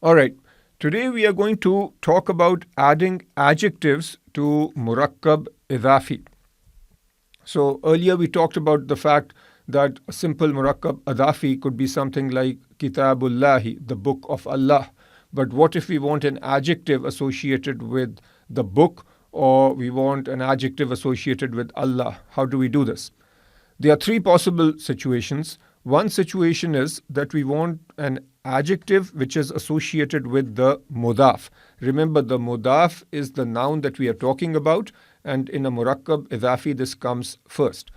All right. Today we are going to talk about adding adjectives to Murakab Idafi. So earlier we talked about the fact that a simple Murakab Idafi could be something like Kitabullahi, the book of Allah. But what if we want an adjective associated with the book, or we want an adjective associated with Allah? How do we do this? There are three possible situations. One situation is that we want an adjective which is associated with the Mudaf. Remember, the Mudaf is the noun that we are talking about, and in a Murakab Idafi this comes first.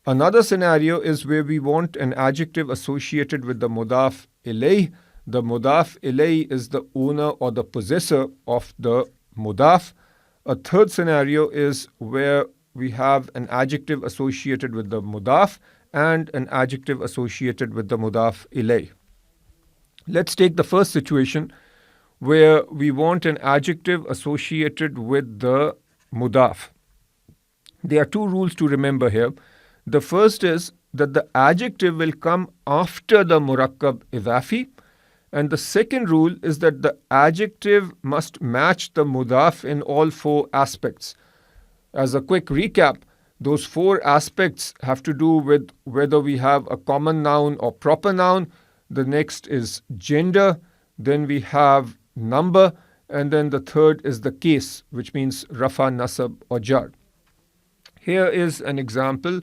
Another scenario is where we want an adjective associated with the Mudaf Ilaihi. The Mudaf Ilaihi is the owner or the possessor of the Mudaf. A third scenario is where we have an adjective associated with the Mudaf and an adjective associated with the Mudaf Ilaihi. Let's take the first situation where we want an adjective associated with the Mudaf. There are two rules to remember here. The first is that the adjective will come after the Murakab Idafi, and the second rule is that the adjective must match the Mudaf in all four aspects. As a quick recap, those four aspects have to do with whether we have a common noun or proper noun. The next is gender, then we have number, and then the third is the case, which means rafa, nasab or jar. Here is an example.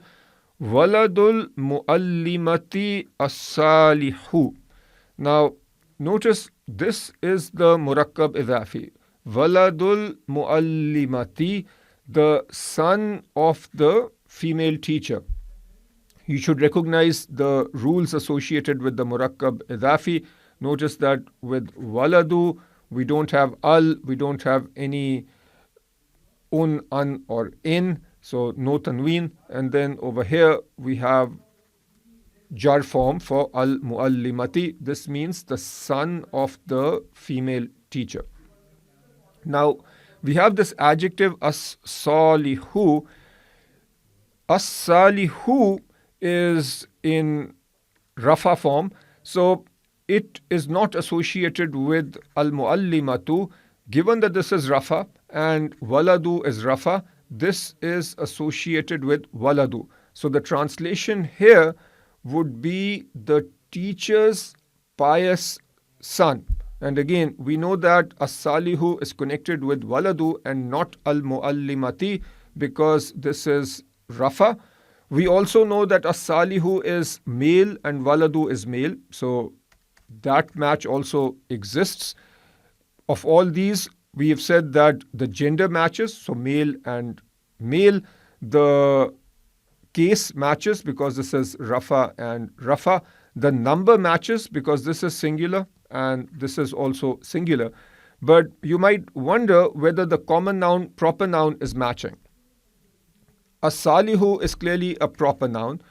Waladul muallimati as-salihu. Now, notice this is the Murakab Idafi. Waladul muallimati, the son of the female teacher. You should recognize the rules associated with the Murakab Idafi. Notice that with waladu, we don't have al, we don't have any un, an or in, so no tanween. And then over here we have jar form for al muallimati. This means the son of the female teacher. Now, we have this adjective as-salihu. As-salihu is in rafa form, so it is not associated with al-muallimatu. Given that this is rafa and waladu is rafa, this is associated with waladu. So the translation here would be the teacher's pious son. And again, we know that as-salihu is connected with waladu and not al-muallimati because this is rafa. We also know that as-salihu is male and waladu is male. So that match also exists. Of all these, we have said that the gender matches, so male and male. The case matches because this is rafa and rafa. The number matches because this is singular and this is also singular. But you might wonder whether the common noun, proper noun is matching. As-salihu is clearly a proper noun.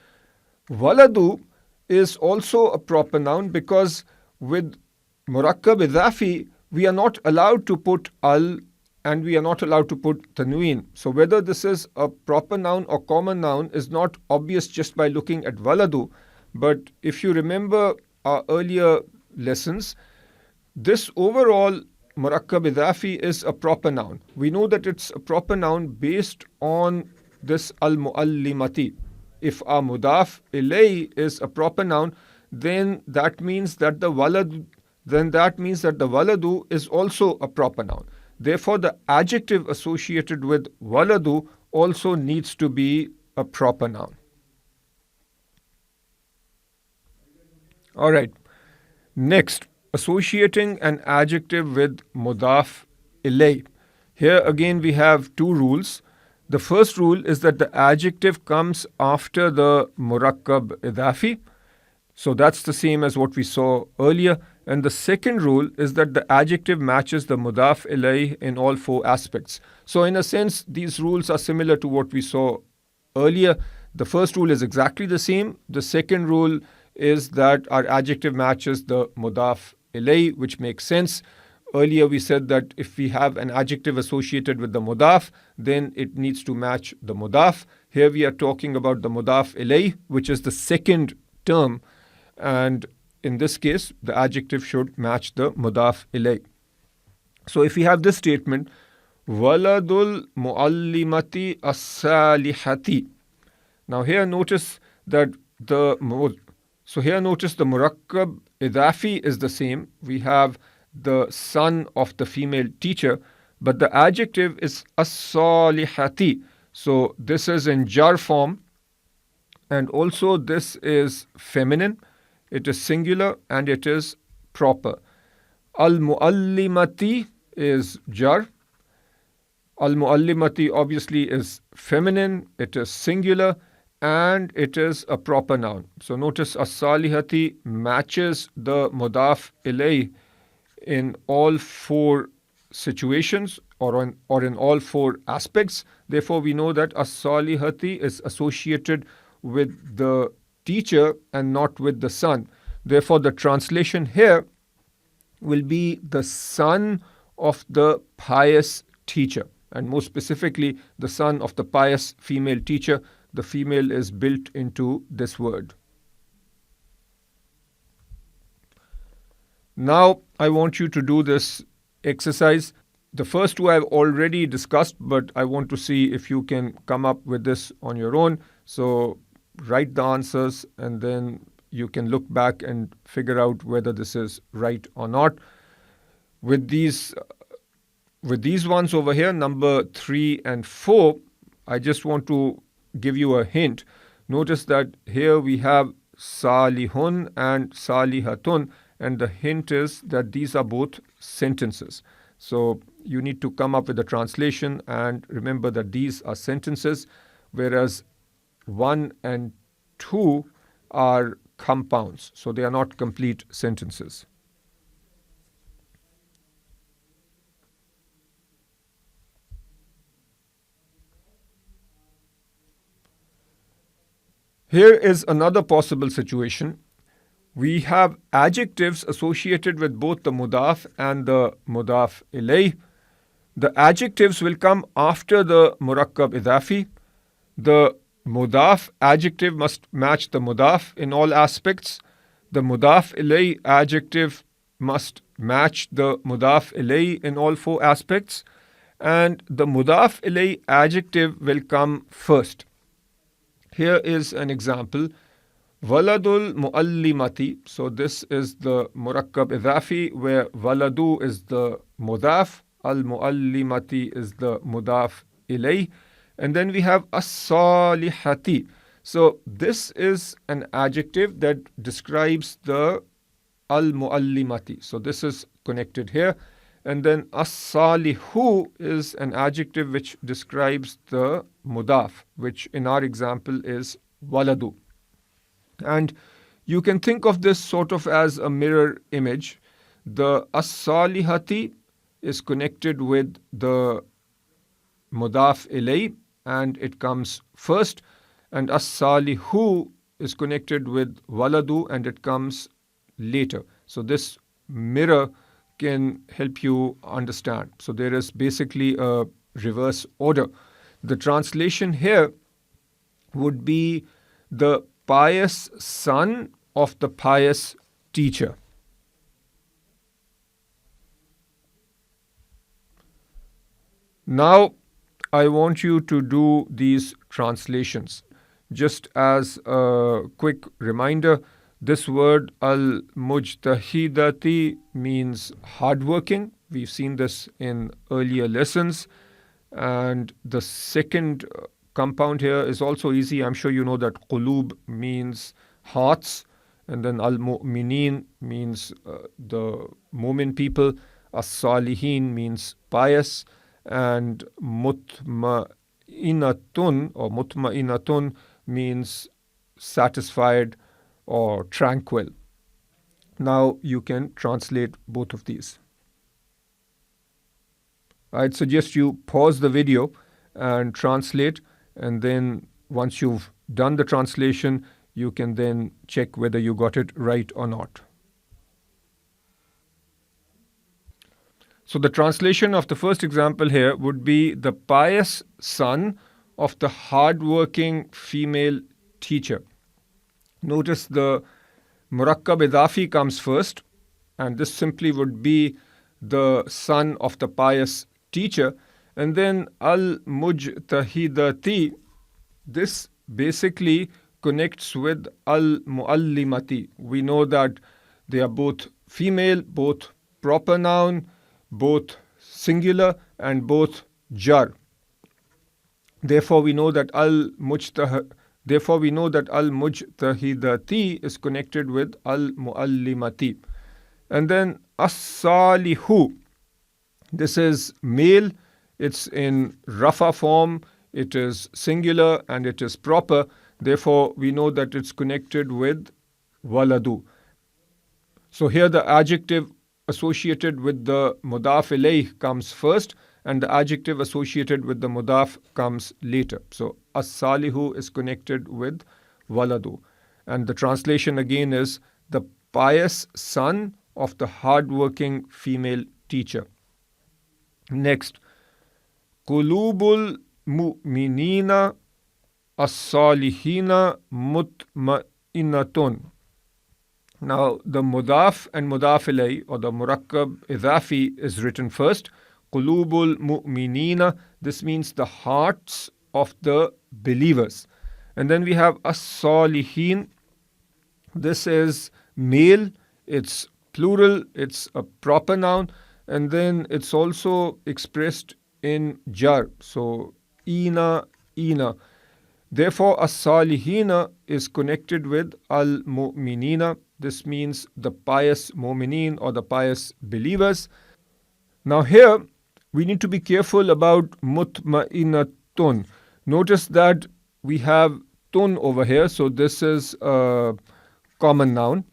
Waladu is also a proper noun because with Murakab Idafi, we are not allowed to put al and we are not allowed to put tanween. So whether this is a proper noun or common noun is not obvious just by looking at waladu. But if you remember our earlier lessons, this overall Murakab Idafi is a proper noun. We know that it's a proper noun based on this al-muallimati. If our mudaf ilay is a proper noun, then that means that the waladu is also a proper noun. Therefore, the adjective associated with waladu also needs to be a proper noun. All right. Next, associating an adjective with mudaf ilay. Here again we have two rules. The first rule is that the adjective comes after the Murakab Idafi. So that's the same as what we saw earlier. And the second rule is that the adjective matches the Mudaf Ilaihi in all four aspects. So in a sense, these rules are similar to what we saw earlier. The first rule is exactly the same. The second rule is that our adjective matches the Mudaf Ilaihi, which makes sense. Earlier we said that if we have an adjective associated with the Mudaf, then it needs to match the Mudaf. Here we are talking about the Mudaf Ilaihi, which is the second term. And in this case, the adjective should match the Mudaf Ilaihi. So if we have this statement, Waladul Muallimati As-Salihati. Now here notice that the Murakkab Idafi is the same. We have the son of the female teacher, but the adjective is As-Salihati. So this is in jar form, and also this is feminine, it is singular, and it is proper. Al-Muallimati is jar. Al-Muallimati obviously is feminine, it is singular, and it is a proper noun. So notice As-Salihati matches the Mudaf Ilaihi in all four situations or in all four aspects. Therefore, we know that As-Salihati is associated with the teacher and not with the son. Therefore, the translation here will be the son of the pious teacher, and more specifically, the son of the pious female teacher. The female is built into this word. Now, I want you to do this exercise. The first two I've already discussed, but I want to see if you can come up with this on your own. So write the answers and then you can look back and figure out whether this is right or not. With these ones over here, number 3 and 4, I just want to give you a hint. Notice that here we have Salihun and Salihatun, and the hint is that these are both sentences. So you need to come up with a translation and remember that these are sentences, whereas 1 and 2 are compounds. So they are not complete sentences. Here is another possible situation. We have adjectives associated with both the Mudaf and the Mudaf Ilaihi. The adjectives will come after the Murakkab Idafi. The Mudaf adjective must match the Mudaf in all aspects. The Mudaf Ilaihi adjective must match the Mudaf Ilaihi in all 4 aspects. And the Mudaf Ilaihi adjective will come first. Here is an example. Waladul Muallimati. So this is the Murakkab Idafi, where Waladu is the Mudaf, Al-Muallimati is the Mudaf Ilaihi, and then we have As-Salihati. So this is an adjective that describes the Al-Muallimati. So this is connected here. And then As-Salihu is an adjective which describes the Mudaf, which in our example is Waladu. And you can think of this sort of as a mirror image. The As-Salihati is connected with the Mudaf Ilaihi and it comes first, and As-Salihu is connected with Waladu and it comes later. So this mirror can help you understand. So there is basically a reverse order. The translation here would be the pious son of the pious teacher. Now, I want you to do these translations. Just as a quick reminder, this word al-mujtahidati means hardworking. We've seen this in earlier lessons. And the second compound here is also easy. I'm sure you know that qulub means hearts. And then al-mu'minin means the mu'min people. As-salihin means pious. And mutma'inatun means satisfied or tranquil. Now you can translate both of these. I'd suggest you pause the video and translate, and then once you've done the translation, you can then check whether you got it right or not. So the translation of the first example here would be the pious son of the hardworking female teacher. Notice the Murakkab Idafi comes first, and this simply would be the son of the pious teacher. And then al-mujtahidati, this basically connects with al-muallimati. We know that they are both female, both proper noun, both singular, and both jar. Therefore, we know that al-mujtahidati is connected with al-muallimati. And then as-salihu, this is male, it's in rafa form, it is singular, and it is proper. Therefore, we know that it's connected with waladu. So here the adjective associated with the Mudaf Ilaihi comes first, and the adjective associated with the Mudaf comes later. So as-salihu is connected with waladu. And the translation again is the pious son of the hardworking female teacher. Next, qulubul mu'minina as-salihina mutma'innatun. Now, the Mudaf and Mudaf Ilaihi, or the Murakkab Idafi, is written first. Qulubul mu'minina, this means the hearts of the believers. And then we have as-salihin, this is male, it's plural, it's a proper noun, and then it's also expressed in jar. So, ina. Therefore, as-salihina is connected with al-mu'minina. This means the pious mu'minin or the pious believers. Now here, we need to be careful about mutma'innatun. Notice that we have tun over here, so this is a common noun.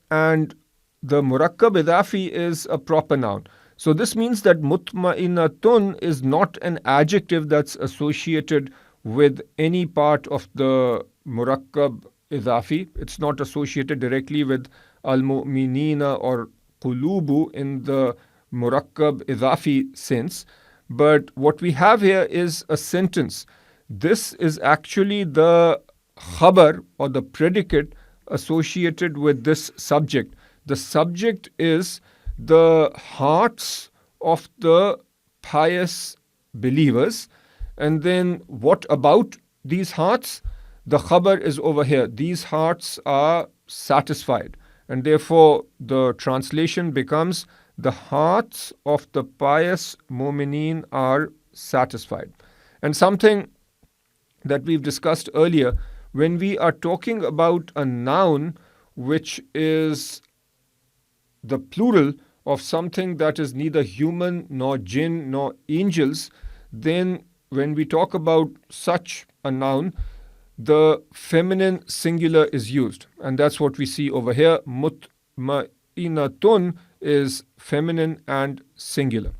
And the Murakkab Idafi is a proper noun. So this means that mutma'innatun is not an adjective that's associated with any part of the Murakkab Idafi. It's not associated directly with al-mu'minina or qulubu in the Murakkab Idafi sense. But what we have here is a sentence. This is actually the khabar or the predicate associated with this subject. The subject is the hearts of the pious believers. And then what about these hearts? The khabar is over here. These hearts are satisfied. And therefore, the translation becomes the hearts of the pious mu'mineen are satisfied. And something that we've discussed earlier, when we are talking about a noun which is the plural of something that is neither human nor jinn nor angels, then when we talk about such a noun, the feminine singular is used. And that's what we see over here. Mutma'innatun is feminine and singular.